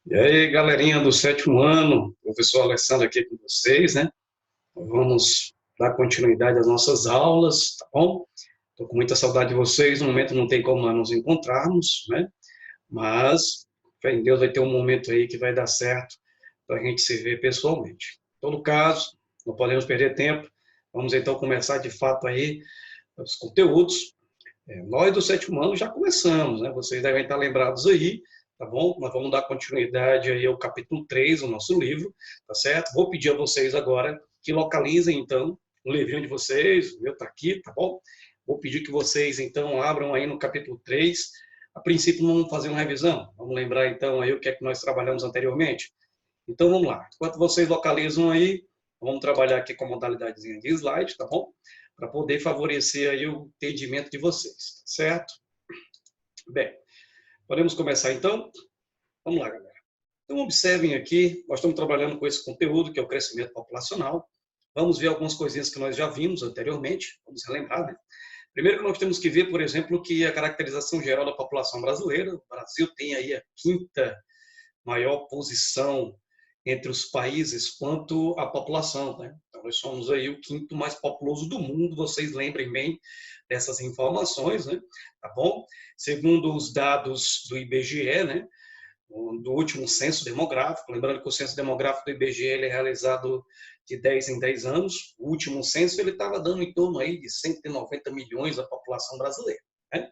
E aí, galerinha do sétimo ano, professor Alessandro aqui com vocês, né? Vamos dar continuidade às nossas aulas, tá bom? Estou com muita saudade de vocês, no momento não tem como nós nos encontrarmos, né? Mas, fé em Deus, vai ter um momento aí que vai dar certo para a gente se ver pessoalmente. Em todo caso, não podemos perder tempo, vamos então começar de fato aí os conteúdos. Nós do sétimo ano já começamos, né? Vocês devem estar lembrados aí, tá bom? Nós vamos dar continuidade aí ao capítulo 3 do nosso livro, tá certo? Vou pedir a vocês agora que localizem, então, o livrinho de vocês, o meu está aqui, tá bom? Vou pedir que vocês, então, abram aí no capítulo 3. A princípio, vamos fazer uma revisão. Vamos lembrar, então, aí o que é que nós trabalhamos anteriormente. Então, vamos lá. Enquanto vocês localizam aí, vamos trabalhar aqui com a modalidadezinha de slide, tá bom? Para poder favorecer aí o entendimento de vocês, certo? Bem, podemos começar então? Vamos lá, galera. Então, observem aqui, nós estamos trabalhando com esse conteúdo, que é o crescimento populacional. Vamos ver algumas coisinhas que nós já vimos anteriormente, vamos relembrar, né? Primeiro, nós temos que ver, por exemplo, que a caracterização geral da população brasileira, o Brasil tem aí a quinta maior posição entre os países quanto à população, né? Então, nós somos aí o quinto mais populoso do mundo, vocês lembrem bem dessas informações, né? Tá bom? Segundo os dados do IBGE, né? Do último censo demográfico, lembrando que o censo demográfico do IBGE ele é realizado de 10 em 10 anos, o último censo ele estava dando em torno aí de 190 milhões da população brasileira, né?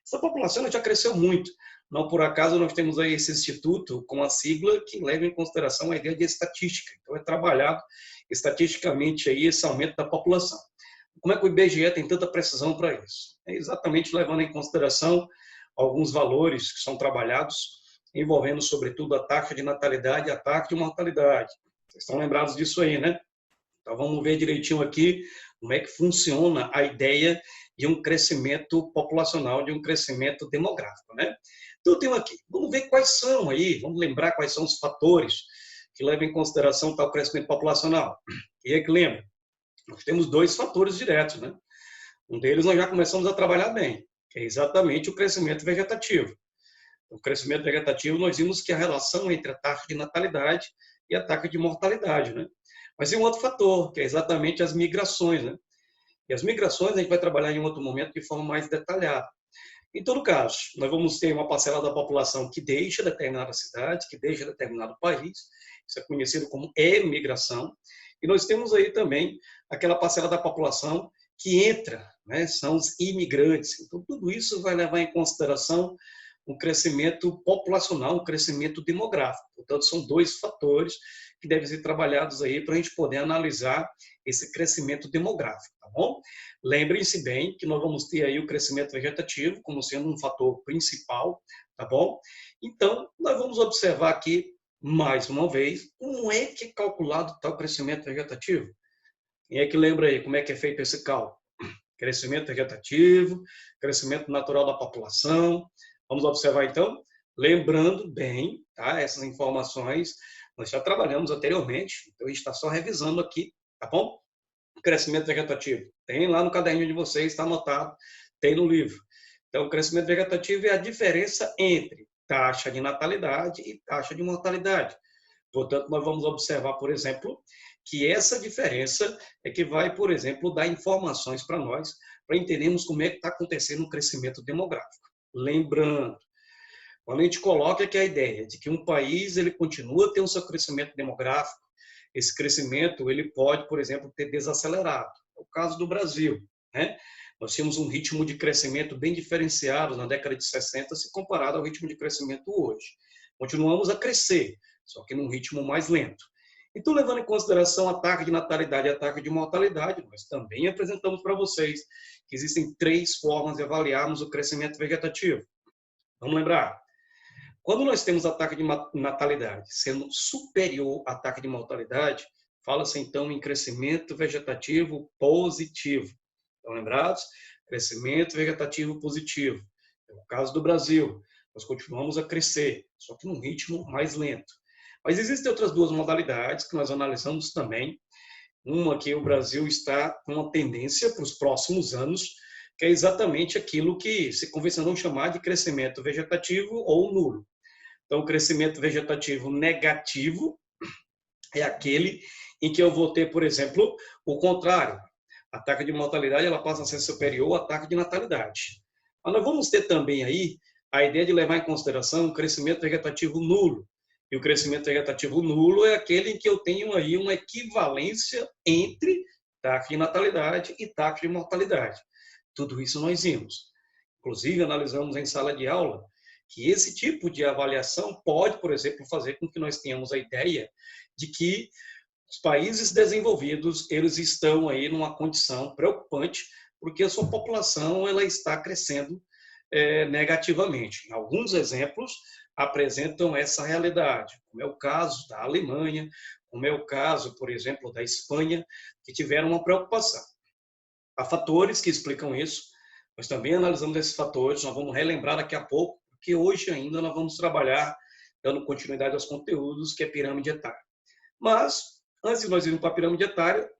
Essa população já cresceu muito. Não por acaso nós temos aí esse instituto com a sigla que leva em consideração a ideia de estatística. Então é trabalhado estatisticamente aí esse aumento da população. Como é que o IBGE tem tanta precisão para isso? É exatamente levando em consideração alguns valores que são trabalhados envolvendo sobretudo a taxa de natalidade e a taxa de mortalidade. Vocês estão lembrados disso aí, né? Então vamos ver direitinho aqui como é que funciona a ideia de um crescimento populacional, de um crescimento demográfico, né? Então eu tenho aqui, vamos ver quais são aí, vamos lembrar quais são os fatores que levam em consideração tal crescimento populacional. E é que lembra, nós temos dois fatores diretos, né? Um deles nós já começamos a trabalhar bem, que é exatamente o crescimento vegetativo. O crescimento vegetativo, nós vimos que a relação entre a taxa de natalidade e a taxa de mortalidade, né? Mas tem um outro fator, que é exatamente as migrações, né? E as migrações a gente vai trabalhar em um outro momento de forma mais detalhada. Em todo caso, nós vamos ter uma parcela da população que deixa determinada cidade, que deixa determinado país, isso é conhecido como emigração, e nós temos aí também aquela parcela da população que entra, né, são os imigrantes. Então, tudo isso vai levar em consideração um crescimento populacional, um crescimento demográfico. Portanto, são dois fatores que devem ser trabalhados aí para a gente poder analisar esse crescimento demográfico, tá bom? Lembrem-se bem que nós vamos ter aí o crescimento vegetativo como sendo um fator principal, tá bom? Então, nós vamos observar aqui, mais uma vez, como é que é calculado tal crescimento vegetativo. Quem é que lembra aí como é que é feito esse cálculo? Crescimento vegetativo, crescimento natural da população. Vamos observar então, lembrando bem, tá? Essas informações nós já trabalhamos anteriormente, então a gente está só revisando aqui, tá bom? Crescimento vegetativo. Tem lá no caderninho de vocês, está anotado, tem no livro. Então, o crescimento vegetativo é a diferença entre taxa de natalidade e taxa de mortalidade. Portanto, nós vamos observar, por exemplo, que essa diferença é que vai, por exemplo, dar informações para nós, para entendermos como é que está acontecendo o crescimento demográfico. Lembrando, quando a gente coloca aqui a ideia de que um país ele continua tendo seu crescimento demográfico, esse crescimento ele pode, por exemplo, ter desacelerado. É o caso do Brasil, né? Nós tínhamos um ritmo de crescimento bem diferenciado na década de 60 se comparado ao ritmo de crescimento hoje. Continuamos a crescer, só que num ritmo mais lento. Então, levando em consideração a taxa de natalidade e a taxa de mortalidade, nós também apresentamos para vocês que existem três formas de avaliarmos o crescimento vegetativo. Vamos lembrar? Quando nós temos a taxa de natalidade sendo superior à taxa de mortalidade, fala-se então em crescimento vegetativo positivo. Estão lembrados? Crescimento vegetativo positivo. É o caso do Brasil. Nós continuamos a crescer, só que num ritmo mais lento. Mas existem outras duas modalidades que nós analisamos também. Uma que o Brasil está com uma tendência para os próximos anos, que é exatamente aquilo que se convencionou chamar de crescimento vegetativo ou nulo. Então, o crescimento vegetativo negativo é aquele em que eu vou ter, por exemplo, o contrário. A taxa de mortalidade ela passa a ser superior à taxa de natalidade. Mas nós vamos ter também aí a ideia de levar em consideração o crescimento vegetativo nulo. E o crescimento vegetativo nulo é aquele em que eu tenho aí uma equivalência entre taxa de natalidade e taxa de mortalidade. Tudo isso nós vimos. Inclusive, analisamos em sala de aula que esse tipo de avaliação pode, por exemplo, fazer com que nós tenhamos a ideia de que os países desenvolvidos, eles estão aí numa condição preocupante, porque a sua população ela está crescendo negativamente. Alguns exemplos apresentam essa realidade, como é o caso da Alemanha, como é o caso, por exemplo, da Espanha, que tiveram uma preocupação. Há fatores que explicam isso, nós também analisamos esses fatores, nós vamos relembrar daqui a pouco, porque hoje ainda nós vamos trabalhar, dando continuidade aos conteúdos, que é pirâmide etária. Mas, antes de nós irmos para a pirâmide etária,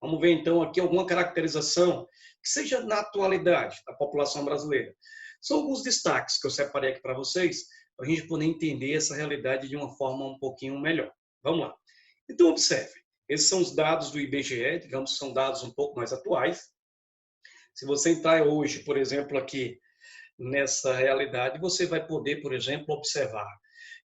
vamos ver então aqui alguma caracterização que seja na atualidade da população brasileira. São alguns destaques que eu separei aqui para vocês, para a gente poder entender essa realidade de uma forma um pouquinho melhor. Vamos lá. Então, observe. Esses são os dados do IBGE, digamos que são dados um pouco mais atuais. Se você entrar hoje, por exemplo, aqui nessa realidade, você vai poder, por exemplo, observar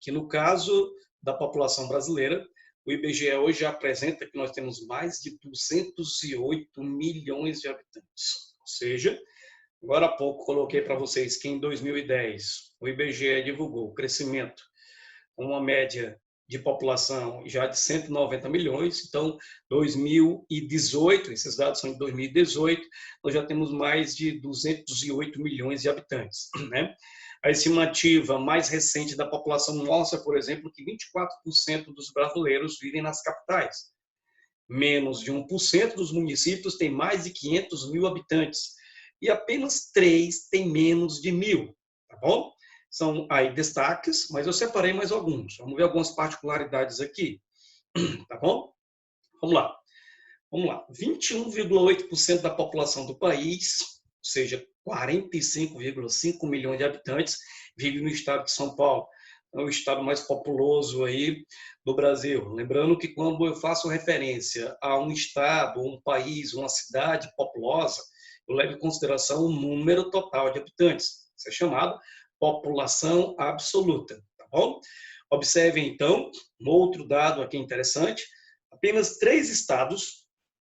que no caso da população brasileira, o IBGE hoje apresenta que nós temos mais de 208 milhões de habitantes. Ou seja, agora há pouco coloquei para vocês que em 2010 o IBGE divulgou o crescimento com uma média de população já de 190 milhões. Então, 2018, esses dados são de 2018, nós já temos mais de 208 milhões de habitantes, né? A estimativa mais recente da população mostra, por exemplo, que 24% dos brasileiros vivem nas capitais. Menos de 1% dos municípios tem mais de 500 mil habitantes. E apenas 3 têm menos de 1.000, tá bom? São aí destaques, mas eu separei mais alguns. Vamos ver algumas particularidades aqui, tá bom? Vamos lá. Vamos lá. 21,8% da população do país, ou seja, 45,5 milhões de habitantes, vive no estado de São Paulo. É o estado mais populoso aí do Brasil. Lembrando que quando eu faço referência a um estado, um país, uma cidade populosa, eu levo em consideração o número total de habitantes. Isso é chamado população absoluta, tá bom? Observe, então, um outro dado aqui interessante, apenas 3 estados,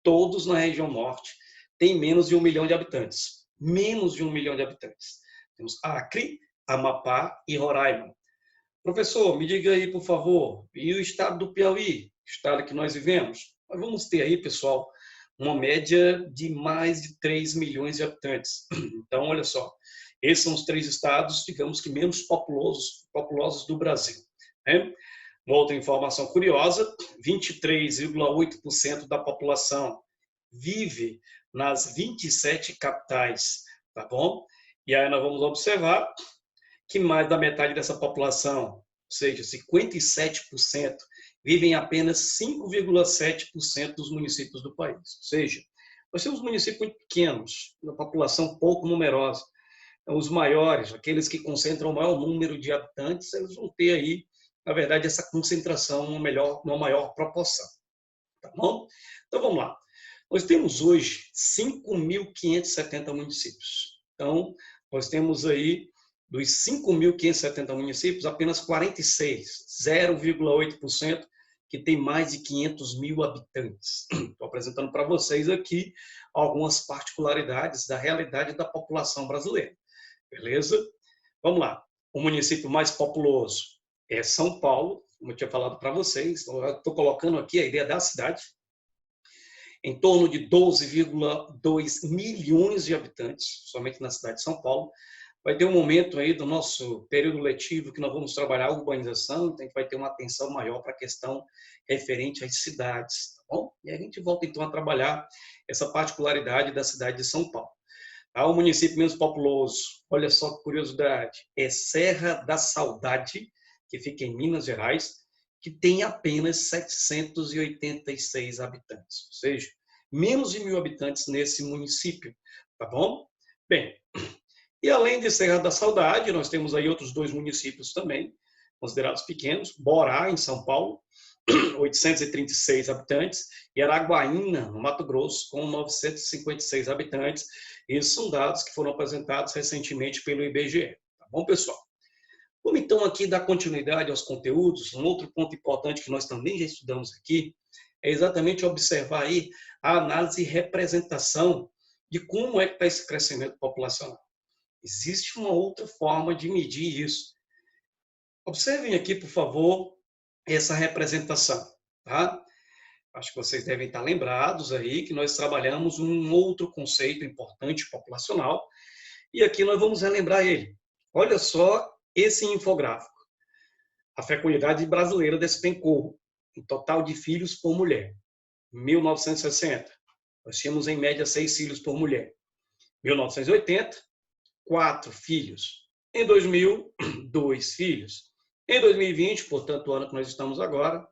todos na região norte, têm menos de 1 milhão de habitantes. Menos de 1 milhão de habitantes. Temos Acre, Amapá e Roraima. Professor, me diga aí, por favor, e o estado do Piauí, estado que nós vivemos? Nós vamos ter aí, pessoal, uma média de mais de 3 milhões de habitantes. Então, olha só, esses são os 3 estados, digamos que menos populosos do Brasil, né? Uma outra informação curiosa, 23,8% da população vive nas 27 capitais, tá bom? E aí nós vamos observar que mais da metade dessa população, ou seja, 57%, vivem em apenas 5,7% dos municípios do país. Ou seja, nós temos municípios muito pequenos, uma população pouco numerosa. Os maiores, aqueles que concentram o maior número de habitantes, eles vão ter aí, na verdade, essa concentração numa maior proporção. Tá bom? Então, vamos lá. Nós temos hoje 5.570 municípios. Então, nós temos aí, dos 5.570 municípios, apenas 46, 0,8%, que tem mais de 500 mil habitantes. Estou apresentando para vocês aqui algumas particularidades da realidade da população brasileira. Beleza? Vamos lá. O município mais populoso é São Paulo, como eu tinha falado para vocês. Estou colocando aqui a ideia da cidade. Em torno de 12,2 milhões de habitantes, somente na cidade de São Paulo. Vai ter um momento aí do nosso período letivo que nós vamos trabalhar a urbanização, então a gente vai ter uma atenção maior para a questão referente às cidades, tá bom? E a gente volta então a trabalhar essa particularidade da cidade de São Paulo. O município menos populoso, olha só que curiosidade, é Serra da Saudade, que fica em Minas Gerais, que tem apenas 786 habitantes, ou seja, menos de 1.000 habitantes nesse município, tá bom? Bem, e além de Serra da Saudade, nós temos aí outros 2 municípios também, considerados pequenos. Borá, em São Paulo, 836 habitantes, e Araguaína, no Mato Grosso, com 956 habitantes. Esses são dados que foram apresentados recentemente pelo IBGE. Tá bom, pessoal? Vamos então aqui dar continuidade aos conteúdos. Um outro ponto importante que nós também já estudamos aqui é exatamente observar aí a análise e representação de como é que está esse crescimento populacional. Existe uma outra forma de medir isso. Observem aqui, por favor, essa representação, tá? Acho que vocês devem estar lembrados aí que nós trabalhamos um outro conceito importante populacional e aqui nós vamos relembrar ele. Olha só esse infográfico. A fecundidade brasileira despencou em total de filhos por mulher. Em 1960, nós tínhamos em média 6 filhos por mulher. 1980, 4 filhos. Em 2000, 2 filhos. Em 2020, portanto, o ano que nós estamos agora,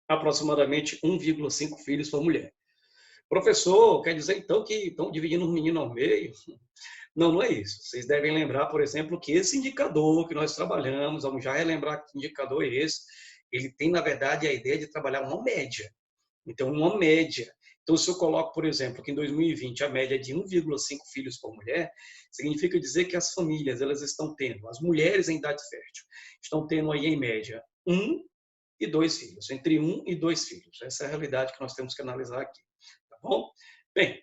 aproximadamente 1,5 filhos por mulher. Professor, quer dizer então que estão dividindo os meninos ao meio? Não, não é isso. Vocês devem lembrar, por exemplo, que esse indicador que nós trabalhamos, vamos já relembrar que indicador é esse, ele tem, na verdade, a ideia de trabalhar uma média. Então, uma média. Então, se eu coloco, por exemplo, que em 2020 a média é de 1,5 filhos por mulher, significa dizer que as famílias, elas estão tendo, as mulheres em idade fértil, estão tendo aí, em média, 1 e 2 filhos, entre 1 e 2 filhos. Essa é a realidade que nós temos que analisar aqui. Tá bom? Bem,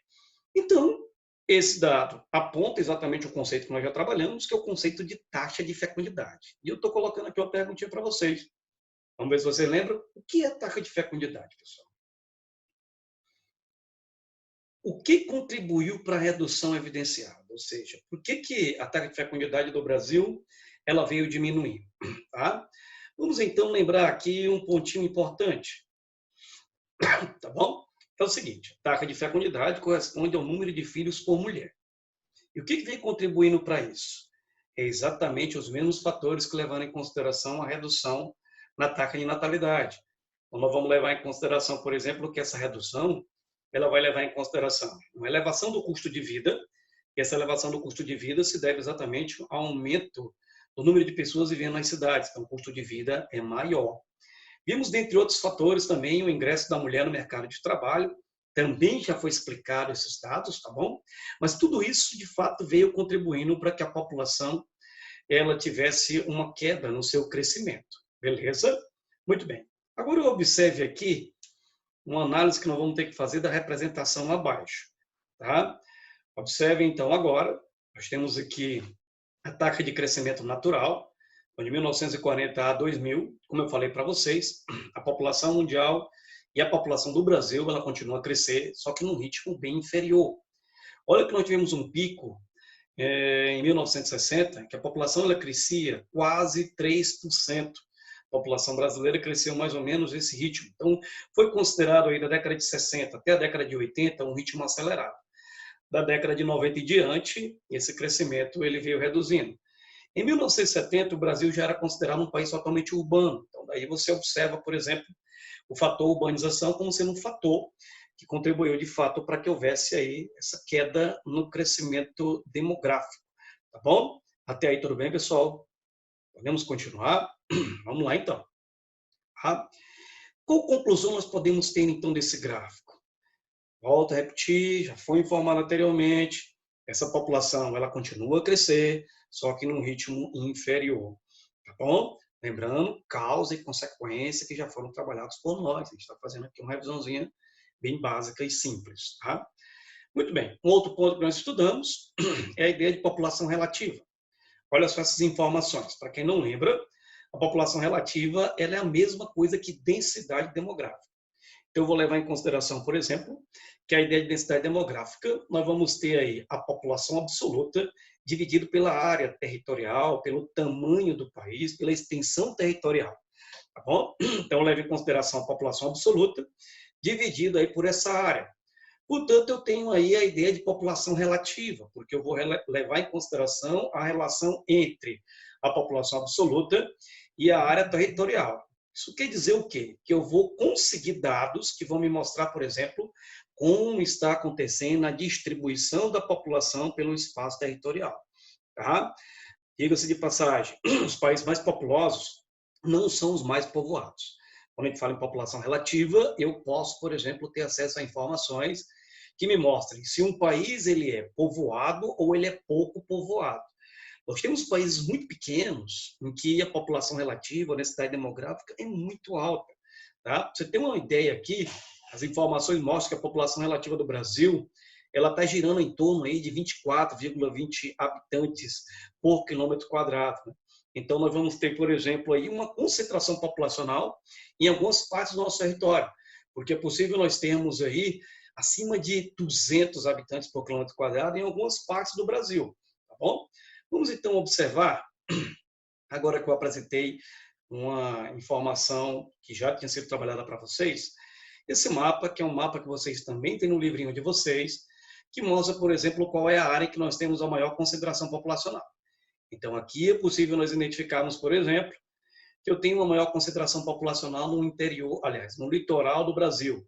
então, esse dado aponta exatamente o conceito que nós já trabalhamos, que é o conceito de taxa de fecundidade. E eu estou colocando aqui uma perguntinha para vocês. Vamos ver se vocês lembram. O que é taxa de fecundidade, pessoal? O que contribuiu para a redução evidenciada? Ou seja, por que a taxa de fecundidade do Brasil ela veio diminuir? Tá? Vamos então lembrar aqui um pontinho importante. Tá bom? É o seguinte, a taxa de fecundidade corresponde ao número de filhos por mulher. E o que vem contribuindo para isso? É exatamente os mesmos fatores que levaram em consideração a redução na taxa de natalidade. Então, nós vamos levar em consideração, por exemplo, que essa redução ela vai levar em consideração uma elevação do custo de vida, e essa elevação do custo de vida se deve exatamente ao aumento do número de pessoas vivendo nas cidades, então o custo de vida é maior. Vimos, dentre outros fatores, também o ingresso da mulher no mercado de trabalho, também já foi explicado esses dados, tá bom? Mas tudo isso, de fato, veio contribuindo para que a população ela tivesse uma queda no seu crescimento, beleza? Muito bem. Agora observe aqui uma análise que nós vamos ter que fazer da representação abaixo, tá? Observe então agora, nós temos aqui a taxa de crescimento natural, de 1940 a 2000, como eu falei para vocês, a população mundial e a população do Brasil, ela continua a crescer, só que num ritmo bem inferior. Olha que nós tivemos um pico em 1960, que a população ela crescia quase 3%. A população brasileira cresceu mais ou menos esse ritmo. Então, foi considerado aí da década de 60 até a década de 80 um ritmo acelerado. Da década de 90 em diante, esse crescimento ele veio reduzindo. Em 1970, o Brasil já era considerado um país totalmente urbano. Então, daí você observa, por exemplo, o fator urbanização como sendo um fator que contribuiu, de fato, para que houvesse aí essa queda no crescimento demográfico. Tá bom? Até aí, tudo bem, pessoal? Podemos continuar? Vamos lá, então. Tá? Qual conclusão nós podemos ter, então, desse gráfico? Volto a repetir, já foi informado anteriormente, essa população ela continua a crescer, só que num ritmo inferior, tá bom? Lembrando, causa e consequência que já foram trabalhados por nós. A gente está fazendo aqui uma revisãozinha bem básica e simples, tá? Muito bem. Um outro ponto que nós estudamos é a ideia de população relativa. Olha só essas informações. Para quem não lembra, a população relativa ela é a mesma coisa que densidade demográfica. Então, eu vou levar em consideração, por exemplo, que a ideia de densidade demográfica, nós vamos ter aí a população absoluta dividido pela área territorial, pelo tamanho do país, pela extensão territorial, tá bom? Então, leve em consideração a população absoluta dividida aí por essa área. Portanto, eu tenho aí a ideia de população relativa, porque eu vou levar em consideração a relação entre a população absoluta e a área territorial. Isso quer dizer o quê? Que eu vou conseguir dados que vão me mostrar, por exemplo, como está acontecendo a distribuição da população pelo espaço territorial. Tá? Diga-se de passagem, os países mais populosos, não são os mais povoados. Quando a gente fala em população relativa, eu posso, por exemplo, ter acesso a informações que me mostrem se um país ele é povoado ou ele é pouco povoado. Nós temos países muito pequenos em que a população relativa, a densidade demográfica é muito alta. Tá? Pra você ter uma ideia aqui, as informações mostram que a população relativa do Brasil ela está girando em torno aí de 24,20 habitantes por quilômetro quadrado. Né? Então, nós vamos ter, por exemplo, aí uma concentração populacional em algumas partes do nosso território, porque é possível nós termos aí acima de 200 habitantes por quilômetro quadrado em algumas partes do Brasil. Tá bom? Vamos, então, observar, agora que eu apresentei uma informação que já tinha sido trabalhada para vocês, esse mapa, que é um mapa que vocês também têm no livrinho de vocês, que mostra, por exemplo, qual é a área que nós temos a maior concentração populacional. Então, aqui é possível nós identificarmos, por exemplo, que eu tenho uma maior concentração populacional no interior, aliás, no litoral do Brasil.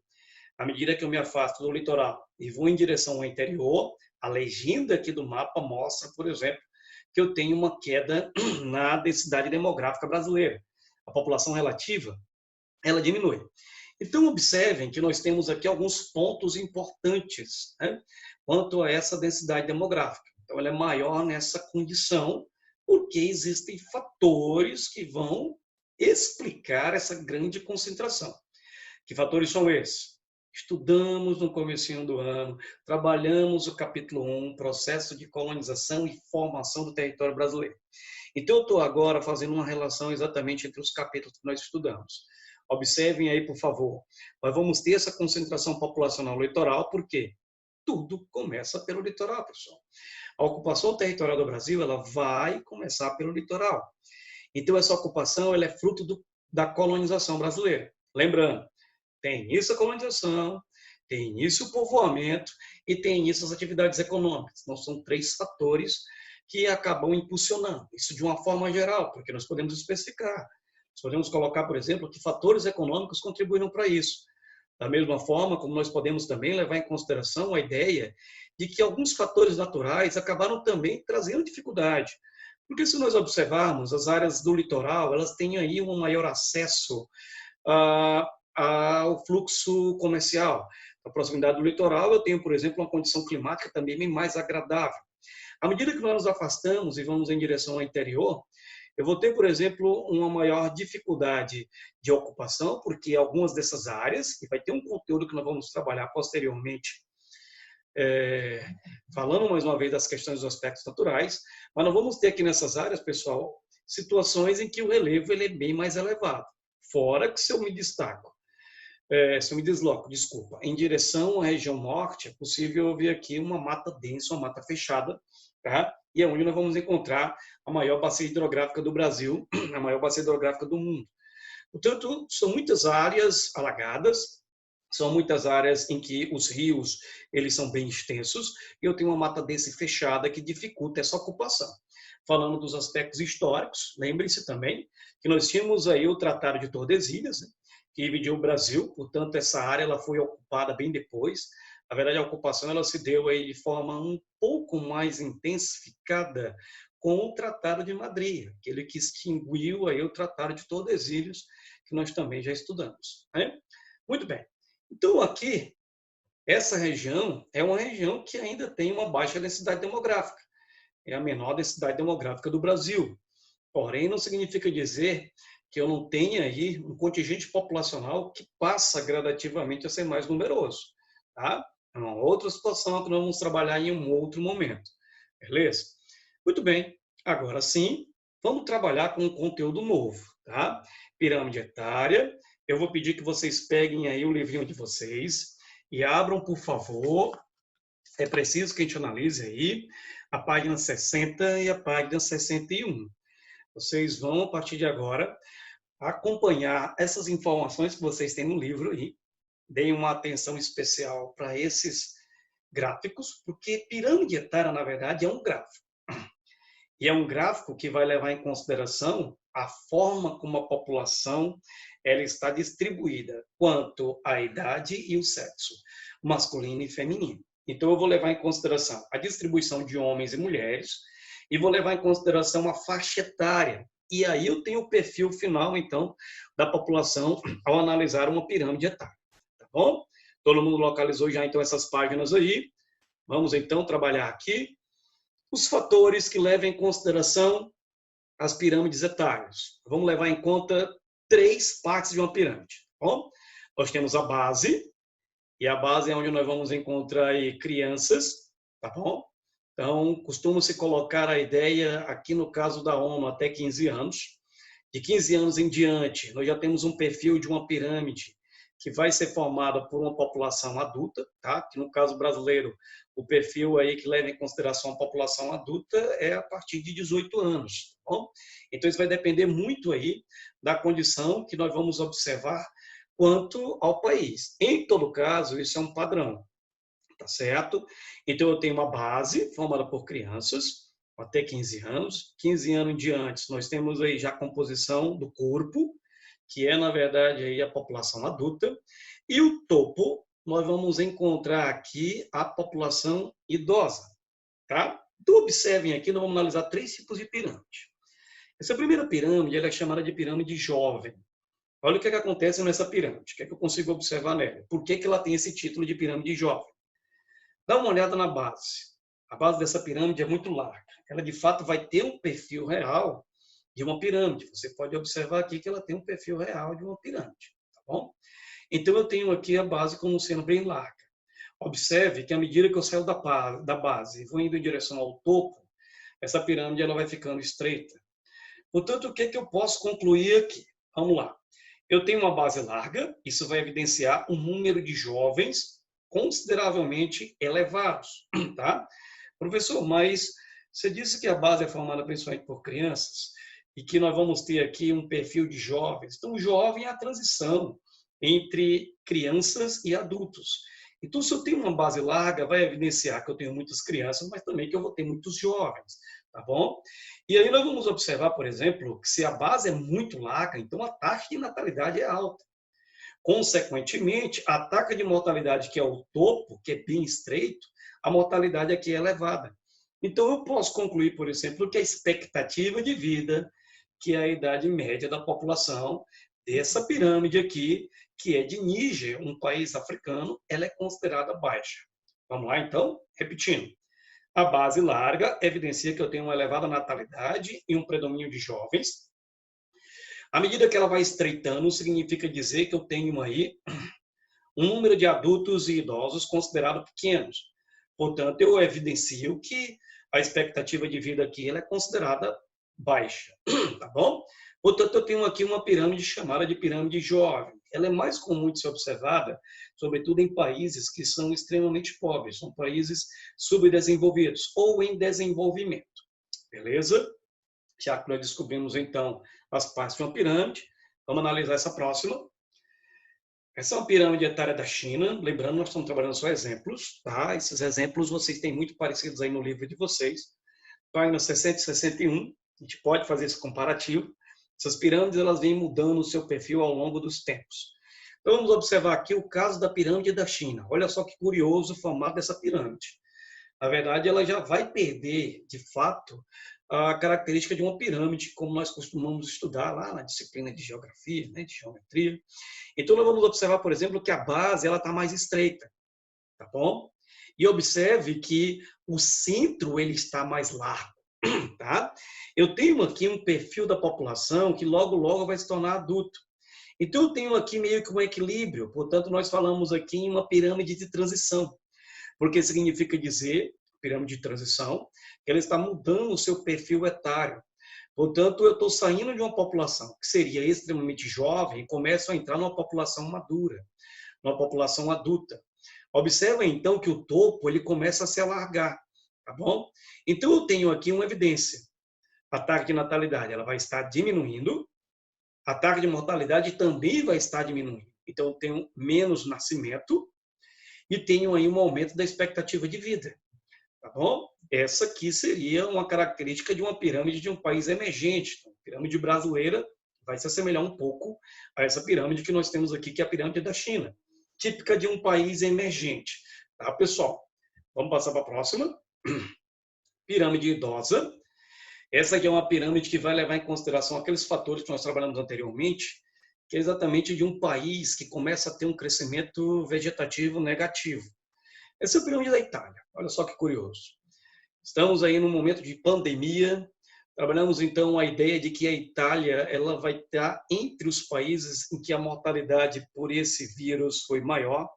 À medida que eu me afasto do litoral e vou em direção ao interior, a legenda aqui do mapa mostra, por exemplo, que eu tenho uma queda na densidade demográfica brasileira. A população relativa, ela diminui. Então, observem que nós temos aqui alguns pontos importantes, né, quanto a essa densidade demográfica. Então, ela é maior nessa condição, porque existem fatores que vão explicar essa grande concentração. Que fatores são esses? Estudamos no comecinho do ano, trabalhamos o capítulo 1, processo de colonização e formação do território brasileiro. Então, eu estou agora fazendo uma relação exatamente entre os capítulos que nós estudamos. Observem aí, por favor. Nós vamos ter essa concentração populacional no litoral, porque tudo começa pelo litoral, pessoal. A ocupação territorial do Brasil, ela vai começar pelo litoral. Então, essa ocupação, ela é fruto da colonização brasileira. Lembrando, tem início a colonização, tem início o povoamento e tem início as atividades econômicas. Então, são 3 fatores que acabam impulsionando. Isso de uma forma geral, porque nós podemos especificar. Nós podemos colocar, por exemplo, que fatores econômicos contribuíram para isso. Da mesma forma, como nós podemos também levar em consideração a ideia de que alguns fatores naturais acabaram também trazendo dificuldade. Porque se nós observarmos, as áreas do litoral, elas têm aí um maior acesso ao fluxo comercial. Na proximidade do litoral, eu tenho, por exemplo, uma condição climática também bem mais agradável. À medida que nós nos afastamos e vamos em direção ao interior, eu vou ter, por exemplo, uma maior dificuldade de ocupação, porque algumas dessas áreas, e vai ter um conteúdo que nós vamos trabalhar posteriormente, falando mais uma vez das questões dos aspectos naturais, mas nós vamos ter aqui nessas áreas, pessoal, situações em que o relevo ele é bem mais elevado. Fora que se eu me desloco, desculpa, em direção à região norte, é possível ver aqui uma mata densa, uma mata fechada, tá? E é onde nós vamos encontrar a maior bacia hidrográfica do Brasil, a maior bacia hidrográfica do mundo. Portanto, são muitas áreas alagadas, são muitas áreas em que os rios eles são bem extensos, e eu tenho uma mata densa e fechada que dificulta essa ocupação. Falando dos aspectos históricos, lembrem-se também que nós tínhamos aí o Tratado de Tordesilhas, né, que dividiu o Brasil, portanto, essa área ela foi ocupada bem depois. Na verdade, a ocupação ela se deu aí de forma um pouco mais intensificada com o Tratado de Madrid, aquele que extinguiu aí o Tratado de Tordesilhas, que nós também já estudamos. Né? Muito bem. Então, aqui, essa região é uma região que ainda tem uma baixa densidade demográfica. É a menor densidade demográfica do Brasil. Porém, não significa dizer que eu não tenha aí um contingente populacional que passa gradativamente a ser mais numeroso. Tá? É uma outra situação que nós vamos trabalhar em um outro momento. Beleza? Muito bem. Agora sim, vamos trabalhar com um conteúdo novo. Tá? Pirâmide etária. Eu vou pedir que vocês peguem aí o livrinho de vocês e abram, por favor. É preciso que a gente analise aí a página 60 e a página 61. Vocês vão, a partir de agora, acompanhar essas informações que vocês têm no livro aí. Deem uma atenção especial para esses gráficos, porque pirâmide etária, na verdade, é um gráfico. E é um gráfico que vai levar em consideração a forma como a população ela está distribuída, quanto à idade e o sexo, masculino e feminino. Então, eu vou levar em consideração a distribuição de homens e mulheres, e vou levar em consideração a faixa etária e aí eu tenho o perfil final, então, da população ao analisar uma pirâmide etária, tá bom? Todo mundo localizou já, então, essas páginas aí. Vamos, então, trabalhar aqui os fatores que levam em consideração as pirâmides etárias. Vamos levar em conta 3 partes de uma pirâmide, tá bom? Nós temos a base, e a base é onde nós vamos encontrar aí crianças, tá bom? Então, costuma-se colocar a ideia, aqui no caso da ONU, até 15 anos. De 15 anos em diante, nós já temos um perfil de uma pirâmide que vai ser formada por uma população adulta, tá? Que no caso brasileiro, o perfil aí que leva em consideração a população adulta é a partir de 18 anos, tá bom? Então, isso vai depender muito aí da condição que nós vamos observar quanto ao país. Em todo caso, isso é um padrão, tá certo? Então, eu tenho uma base formada por crianças, até 15 anos. 15 anos em diante, nós temos aí já a composição do corpo, que é, na verdade, aí a população adulta. E o topo, nós vamos encontrar aqui a população idosa, tá? Então, observem aqui, nós vamos analisar 3 tipos de pirâmide. Essa primeira pirâmide, ela é chamada de pirâmide jovem. Olha o que acontece nessa pirâmide, o que eu consigo observar nela. Por que ela tem esse título de pirâmide jovem? Dá uma olhada na base. A base dessa pirâmide é muito larga. Ela, de fato, vai ter um perfil real de uma pirâmide. Você pode observar aqui que ela tem um perfil real de uma pirâmide, tá bom? Então, eu tenho aqui a base como sendo bem larga. Observe que, à medida que eu saio da base e vou indo em direção ao topo, essa pirâmide ela vai ficando estreita. Portanto, o que eu posso concluir aqui? Vamos lá. Eu tenho uma base larga, isso vai evidenciar um número de jovens consideravelmente elevados, tá? Professor, mas você disse que a base é formada principalmente por crianças e que nós vamos ter aqui um perfil de jovens. Então, o jovem é a transição entre crianças e adultos. Então, se eu tenho uma base larga, vai evidenciar que eu tenho muitas crianças, mas também que eu vou ter muitos jovens, tá bom? E aí nós vamos observar, por exemplo, que se a base é muito larga, então a taxa de natalidade é alta. Consequentemente, a taxa de mortalidade, que é o topo, que é bem estreito, a mortalidade aqui é elevada. Então, eu posso concluir, por exemplo, que a expectativa de vida, que é a idade média da população dessa pirâmide aqui, que é de Níger, um país africano, ela é considerada baixa. Vamos lá, então? Repetindo. A base larga evidencia que eu tenho uma elevada natalidade e um predomínio de jovens. À medida que ela vai estreitando, significa dizer que eu tenho aí um número de adultos e idosos considerado pequenos. Portanto, eu evidencio que a expectativa de vida aqui ela é considerada baixa, tá bom? Portanto, eu tenho aqui uma pirâmide chamada de pirâmide jovem. Ela é mais comum de ser observada, sobretudo em países que são extremamente pobres, são países subdesenvolvidos ou em desenvolvimento. Beleza? Já que nós descobrimos, então, as partes de uma pirâmide, vamos analisar essa próxima. Essa é uma pirâmide etária da China. Lembrando, nós estamos trabalhando só exemplos, tá? Esses exemplos vocês têm muito parecidos aí no livro de vocês. Página 60 e 61, a gente pode fazer esse comparativo. Essas pirâmides, elas vêm mudando o seu perfil ao longo dos tempos. Então, vamos observar aqui o caso da pirâmide da China. Olha só que curioso o formato dessa pirâmide. Na verdade, ela já vai perder, de fato, a característica de uma pirâmide, como nós costumamos estudar lá na disciplina de geografia, né, de geometria. Então, nós vamos observar, por exemplo, que a base está mais estreita, tá bom? E observe que o centro ele está mais largo, tá? Eu tenho aqui um perfil da população que logo, logo vai se tornar adulto. Então, eu tenho aqui meio que um equilíbrio, portanto, nós falamos aqui em uma pirâmide de transição, porque significa dizer, pirâmide de transição, que ela está mudando o seu perfil etário. Portanto, eu estou saindo de uma população que seria extremamente jovem e começo a entrar numa população madura, numa população adulta. Observa, então, que o topo ele começa a se alargar, tá bom? Então, eu tenho aqui uma evidência. A taxa de natalidade ela vai estar diminuindo, a taxa de mortalidade também vai estar diminuindo. Então, eu tenho menos nascimento e tenho aí um aumento da expectativa de vida, tá bom? Essa aqui seria uma característica de uma pirâmide de um país emergente. Então, a pirâmide brasileira vai se assemelhar um pouco a essa pirâmide que nós temos aqui, que é a pirâmide da China, típica de um país emergente. Tá, pessoal? Vamos passar para a próxima. Pirâmide idosa. Essa aqui é uma pirâmide que vai levar em consideração aqueles fatores que nós trabalhamos anteriormente, que é exatamente de um país que começa a ter um crescimento vegetativo negativo. Essa é a pirâmide da Itália. Olha só que curioso. Estamos aí num momento de pandemia. Trabalhamos então a ideia de que a Itália ela vai estar entre os países em que a mortalidade por esse vírus foi maior.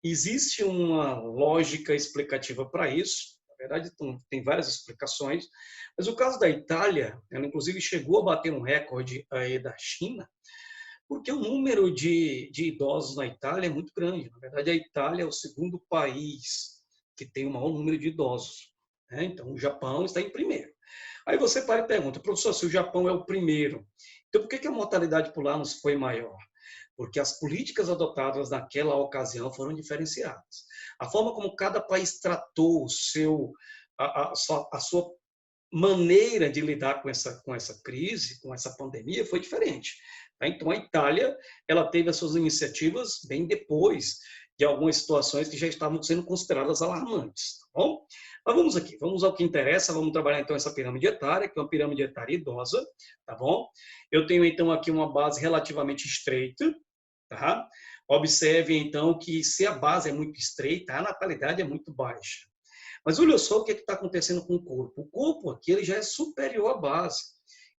Existe uma lógica explicativa para isso. Na verdade, tem várias explicações. Mas o caso da Itália, ela inclusive chegou a bater um recorde aí da China, porque o número de idosos na Itália é muito grande. Na verdade, a Itália é o segundo país que tem o maior número de idosos. Então, o Japão está em primeiro. Aí você para e pergunta, professor, se o Japão é o primeiro, então por que a mortalidade por lá não foi maior? Porque as políticas adotadas naquela ocasião foram diferenciadas. A forma como cada país tratou a sua maneira de lidar com essa crise, com essa pandemia, foi diferente. Então, a Itália ela teve as suas iniciativas bem depois de algumas situações que já estavam sendo consideradas alarmantes. Tá bom? Mas vamos aqui, vamos ao que interessa, vamos trabalhar então essa pirâmide etária, que é uma pirâmide etária idosa, tá bom? Eu tenho então aqui uma base relativamente estreita, tá? Observe então que se a base é muito estreita, a natalidade é muito baixa. Mas olha só o que está acontecendo com o corpo. O corpo aqui ele já é superior à base.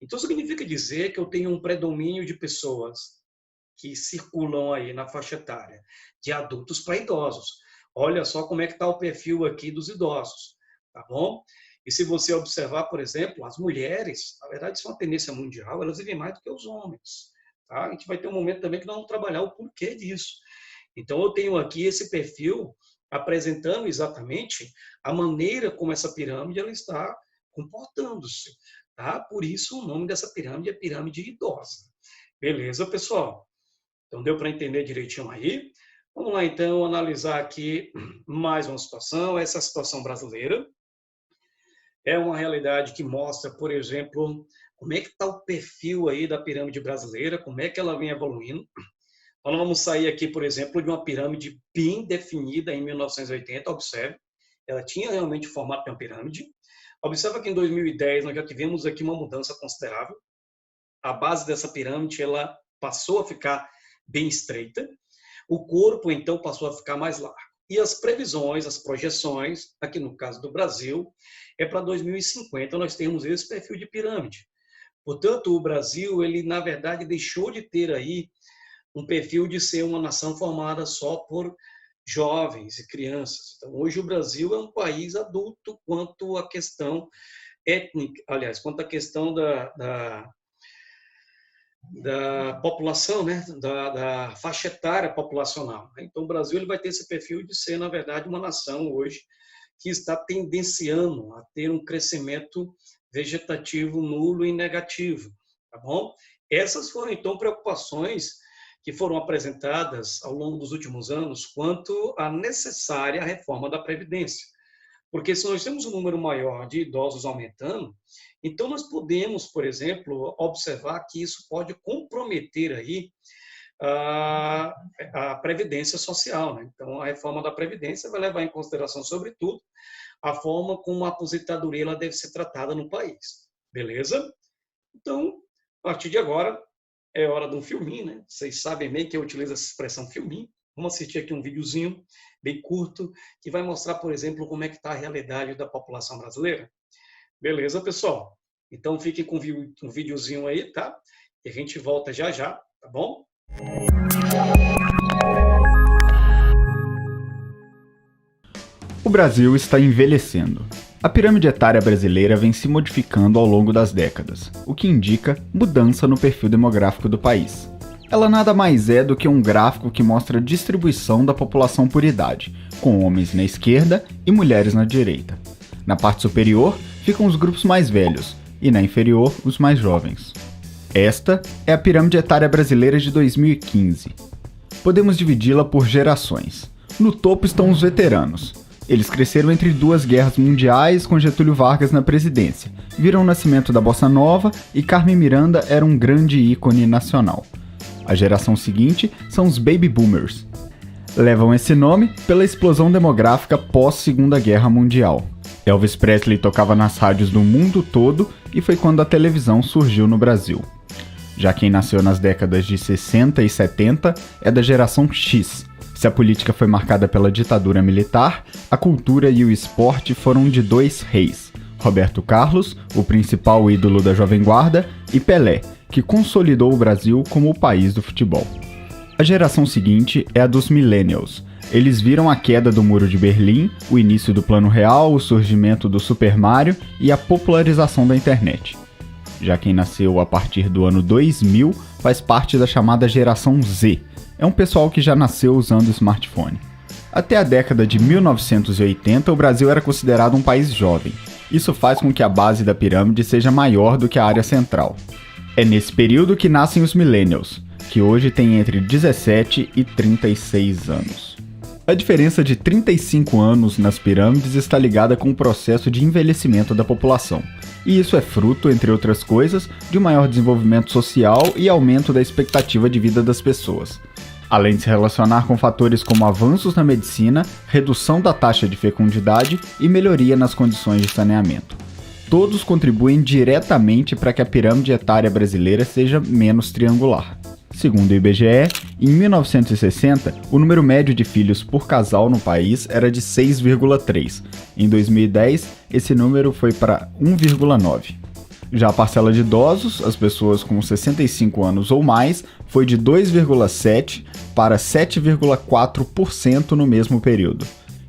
Então significa dizer que eu tenho um predomínio de pessoas que circulam aí na faixa etária, de adultos para idosos. Olha só como é que está o perfil aqui dos idosos, tá bom? E se você observar, por exemplo, as mulheres, na verdade isso é uma tendência mundial, elas vivem mais do que os homens, tá? A gente vai ter um momento também que nós vamos trabalhar o porquê disso. Então eu tenho aqui esse perfil apresentando exatamente a maneira como essa pirâmide ela está comportando-se, tá? Por isso o nome dessa pirâmide é pirâmide idosa. Beleza, pessoal? Então deu para entender direitinho aí? Vamos lá, então, analisar aqui mais uma situação. Essa situação brasileira é uma realidade que mostra, por exemplo, como é que está o perfil aí da pirâmide brasileira, como é que ela vem evoluindo. Então, nós vamos sair aqui, por exemplo, de uma pirâmide bem definida em 1980, observe. Ela tinha realmente o formato de uma pirâmide. Observa que em 2010 nós já tivemos aqui uma mudança considerável. A base dessa pirâmide ela passou a ficar bem estreita. O corpo, então, passou a ficar mais largo. E as previsões, as projeções, aqui no caso do Brasil, é para 2050 nós temos esse perfil de pirâmide. Portanto, o Brasil, ele, na verdade, deixou de ter aí um perfil de ser uma nação formada só por jovens e crianças. Então, hoje o Brasil é um país adulto quanto à questão étnica, aliás, quanto à questão da população, né? da faixa etária populacional. Então, o Brasil ele vai ter esse perfil de ser, na verdade, uma nação hoje que está tendenciando a ter um crescimento vegetativo nulo e negativo, tá bom? Essas foram, então, preocupações que foram apresentadas ao longo dos últimos anos quanto à necessária reforma da Previdência. Porque se nós temos um número maior de idosos aumentando, então nós podemos, por exemplo, observar que isso pode comprometer aí a previdência social, né? Então, a reforma da Previdência vai levar em consideração, sobretudo, a forma como a aposentadoria ela deve ser tratada no país. Beleza? Então, a partir de agora, é hora de um filminho, né? Vocês sabem bem que eu utilizo essa expressão filminho. Vamos assistir aqui um videozinho bem curto que vai mostrar, por exemplo, como é que está a realidade da população brasileira. Beleza, pessoal? Então, fiquem com um videozinho aí, tá? E a gente volta já já, tá bom? O Brasil está envelhecendo. A pirâmide etária brasileira vem se modificando ao longo das décadas, o que indica mudança no perfil demográfico do país. Ela nada mais é do que um gráfico que mostra a distribuição da população por idade, com homens na esquerda e mulheres na direita. Na parte superior ficam os grupos mais velhos e na inferior os mais jovens. Esta é a pirâmide etária brasileira de 2015. Podemos dividi-la por gerações. No topo estão os veteranos. Eles cresceram entre duas guerras mundiais com Getúlio Vargas na presidência, viram o nascimento da Bossa Nova e Carmen Miranda era um grande ícone nacional. A geração seguinte são os Baby Boomers. Levam esse nome pela explosão demográfica pós-Segunda Guerra Mundial. É Elvis Presley tocava nas rádios do mundo todo e foi quando a televisão surgiu no Brasil. Já quem nasceu nas décadas de 60 e 70 é da geração X. Se a política foi marcada pela ditadura militar, a cultura e o esporte foram de dois reis: Roberto Carlos, o principal ídolo da Jovem Guarda, e Pelé, que consolidou o Brasil como o país do futebol. A geração seguinte é a dos Millennials. Eles viram a queda do Muro de Berlim, o início do Plano Real, o surgimento do Super Mario e a popularização da internet. Já quem nasceu a partir do ano 2000 faz parte da chamada geração Z. É um pessoal que já nasceu usando smartphone. Até a década de 1980, o Brasil era considerado um país jovem. Isso faz com que a base da pirâmide seja maior do que a área central. É nesse período que nascem os Millennials, que hoje têm entre 17 e 36 anos. A diferença de 35 anos nas pirâmides está ligada com o processo de envelhecimento da população. E isso é fruto, entre outras coisas, de um maior desenvolvimento social e aumento da expectativa de vida das pessoas. Além de se relacionar com fatores como avanços na medicina, redução da taxa de fecundidade e melhoria nas condições de saneamento. Todos contribuem diretamente para que a pirâmide etária brasileira seja menos triangular. Segundo o IBGE, em 1960, o número médio de filhos por casal no país era de 6,3. Em 2010, esse número foi para 1,9. Já a parcela de idosos, as pessoas com 65 anos ou mais, foi de 2,7% para 7,4% no mesmo período.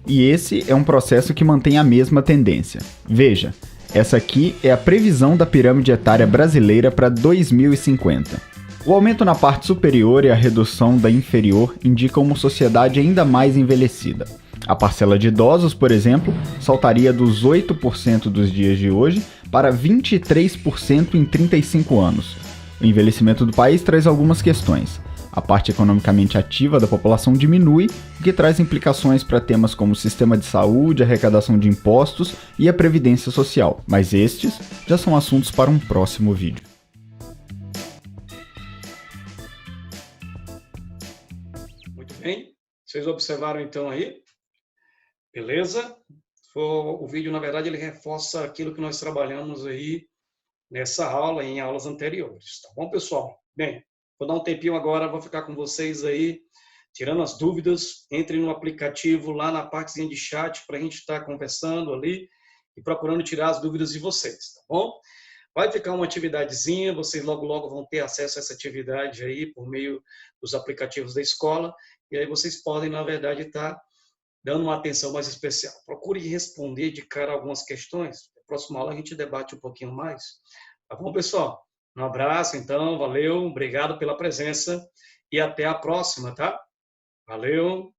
E esse é um processo que mantém a mesma tendência. Veja, essa aqui é a previsão da pirâmide etária brasileira para 2050. O aumento na parte superior e a redução da inferior indicam uma sociedade ainda mais envelhecida. A parcela de idosos, por exemplo, saltaria dos 8% dos dias de hoje para 23% em 35 anos. O envelhecimento do país traz algumas questões. A parte economicamente ativa da população diminui, o que traz implicações para temas como sistema de saúde, arrecadação de impostos e a previdência social, mas estes já são assuntos para um próximo vídeo. Muito bem, vocês observaram então aí? Beleza? O vídeo, na verdade, ele reforça aquilo que nós trabalhamos aí nessa aula, em aulas anteriores. Tá bom, pessoal? Bem, vou dar um tempinho agora, vou ficar com vocês aí, tirando as dúvidas. Entre no aplicativo, lá na partezinha de chat, para a gente estar conversando ali e procurando tirar as dúvidas de vocês, tá bom? Vai ficar uma atividadezinha, vocês logo, logo vão ter acesso a essa atividade aí por meio dos aplicativos da escola, e aí vocês podem, na verdade, estar dando uma atenção mais especial. Procure responder de cara a algumas questões. Na próxima aula a gente debate um pouquinho mais. Tá bom, pessoal? Um abraço, então. Valeu. Obrigado pela presença. E até a próxima, tá? Valeu.